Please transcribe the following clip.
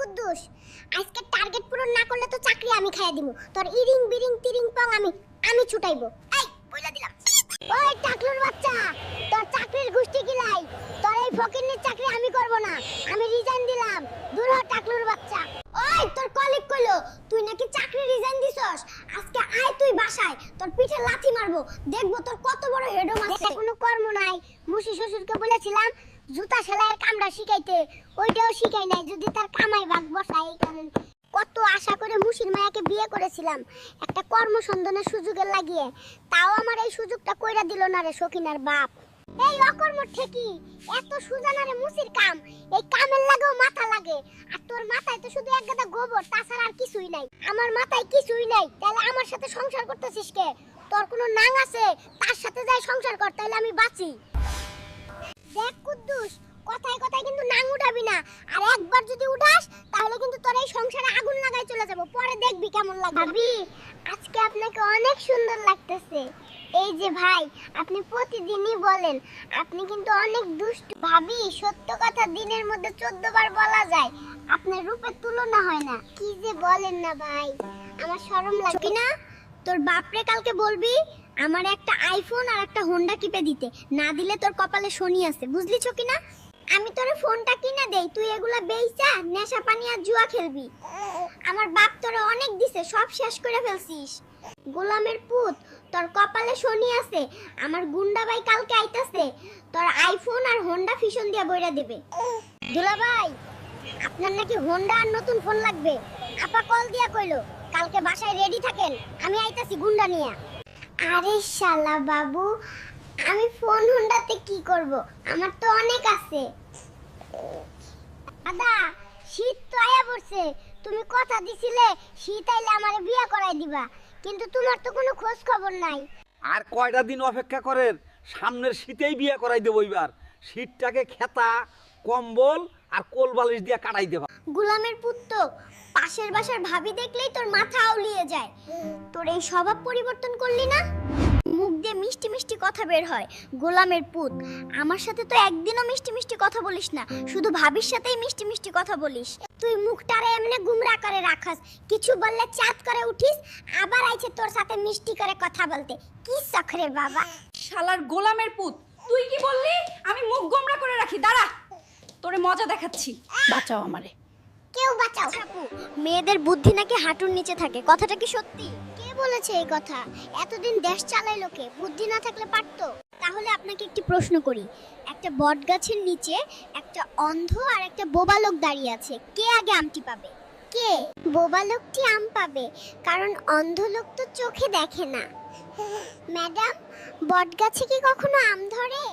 কুদ্দুস, আজকে টার্গেট পূরণ না করলে তো চাকরি আমি খাইয়া দিমু। তোর ইরিং বিরিং তিরিং পং আমি ছুটাইবো। এই বইলা দিলাম। ওই টাকলুর বাচ্চা, তোর চাকরির গুষ্টি কিলাই। তোর এই ফকিন্নির চাকরি আমি করব না। আমি রিজাইন দিলাম। দূর হ টাকলুর বাচ্চা। ওই তোর কলিগ কইলো তুই নাকি চাকরি রিজাইন দিছস। আজকে আয় তুই বাসায়, তোর পিঠে লাথি মারবো। দেখবো তোর কত বড় হেডম আছে। কোনো কর্ম নাই। মুশি শ্বশুরকে বলেছিলাম জুতা সেলাইয়ের কামড়া শিখাইতে, ওইটাও শিখাই নাই। যদি তার কামাই ভাগ বসাই, কারণ কত আশা করে মুশির মায়াকে বিয়ে করেছিলাম একটা কর্মসন্ধানের সুযোগের লাগিয়ে, তাও আমার এই সুযোগটা কইরা দিল না রে সখিনার বাপ। এই অকর্ম ঠেকি, এত সুজানা রে মুশির কাম, এই কামের লাগেও মাথা লাগে। আর তোর মাথায় তো শুধু এক গাদা গোবর, তাছাড়া আর কিছুই নাই। আমার মাথায় কিছুই নাই, তাহলে আমার সাথে সংসার করতেছিস কে? তোর কোনো নাং আছে, তার সাথে যাই সংসার কর, তাহলে আমি বাঁচি। দেখ কুদ্দুস, কথায় কথায় কিন্তু নাং উঠাবি না। আর একবার যদি উঠাস তাহলে কিন্তু তোর এই সংসারে আগুন লাগাই চলে যাব। পরে দেখবি কেমন লাগে। ভাবি, আজকে আপনাকে অনেক সুন্দর লাগতেছে। এই যে ভাই, আপনি প্রতিদিনই বলেন আপনি কিন্তু অনেক দুষ্টু। ভাবি, সত্য কথা দিনের মধ্যে 14 বার বলা যায়, আপনার রূপের তুলনা হয় না। কি যে বলেন না ভাই, আমার শরম লাগে। কি না, তোর বাপরে কালকে বলবি আমার একটা আইফোন আর একটা হোন্ডা কিপে দিতে, না দিলে তোর কপালে শনি আছে, বুঝলি কি না? আমি তোরে ফোনটা কিনে দেই, তুই এগুলা বেইচা নেশা পানি আর জুয়া খেলবি। আমার বাপ তোরে অনেক দিছে, সব শেষ করে ফেলছিস। গোলামের পুত, তোর কপালে শনি আছে। আমার গুন্ডা ভাই কালকে আইতাছে, তোর আইফোন আর হোন্ডা ফিশন দিয়া বইরা দেবে। দুলা ভাই, আপনার নাকি হোন্ডা আর নতুন ফোন লাগবে। আপা কল দিয়া কইলো কালকে বাসায় রেডি থাকেন, আমি আইতাছি গুন্ডা নিয়া। আরে শালা বাবু, আমি ফোন হোন্ডাতে কি করব? আমার তো অনেক আছে। দাদা, শীত তো আয়া পড়ছে। তুমি কথা দিছিলে শীত আইলে আমারে বিয়া করাই দিবা, কিন্তু তোমার তো কোনো খোঁজ খবর নাই। আর কয়টা দিন অপেক্ষা করেন, সামনের শীতেই বিয়ে করাই দেবো। এবার শীতটাকে খেতা, কম্বল আর কোল বালিশ দিয়ে কাটাই দেবা। গোলামের পুত্র, পাশের বাসার ভাবি দেখলেই তোর মাথা আউলিয়ে যায়। তোর এই স্বভাব পরিবর্তন করলি না? মুখ দিয়ে মিষ্টি মিষ্টি কথা বের হয়। গোলামের পুত, আমার সাথে তো একদিনও মিষ্টি মিষ্টি কথা বলিস না, শুধু ভাবির সাথেই মিষ্টি মিষ্টি কথা বলিস। তুই মুখটারে এমনি গুমরা করে রাখাস, কিছু বললে চাঁদ করে উঠিস, আবার আইছে তোর সাথে মিষ্টি করে কথা বলতে। কি শখরে বাবা। শালার গোলামের পুত, তুই কি বললি? আমি মুখ গোমরা করে রাখি, দাঁড়া, তোরে মজা দেখাচ্ছি। বাঁচাও আমারে। কেউ বাঁচাও। আপু, মেয়েদের বুদ্ধি নাকি হাঁটুর নিচে থাকে, কথাটা কি সত্যি? কে বলেছে এই কথা? এতদিন দেশ চালাইলো কে? বুদ্ধি না থাকলে পারতো? তাহলে আপনাকে একটি প্রশ্ন করি, একটা বট গাছের নিচে একটা অন্ধ আর একটা বোবা লোক দাঁড়িয়ে আছে, কে আগে আমটি পাবে? কে? বোবা লোকটি আম পাবে, কারণ অন্ধ লোক তো চোখে দেখে না। ম্যাডাম, বট গাছে কি কখনো আম ধরে?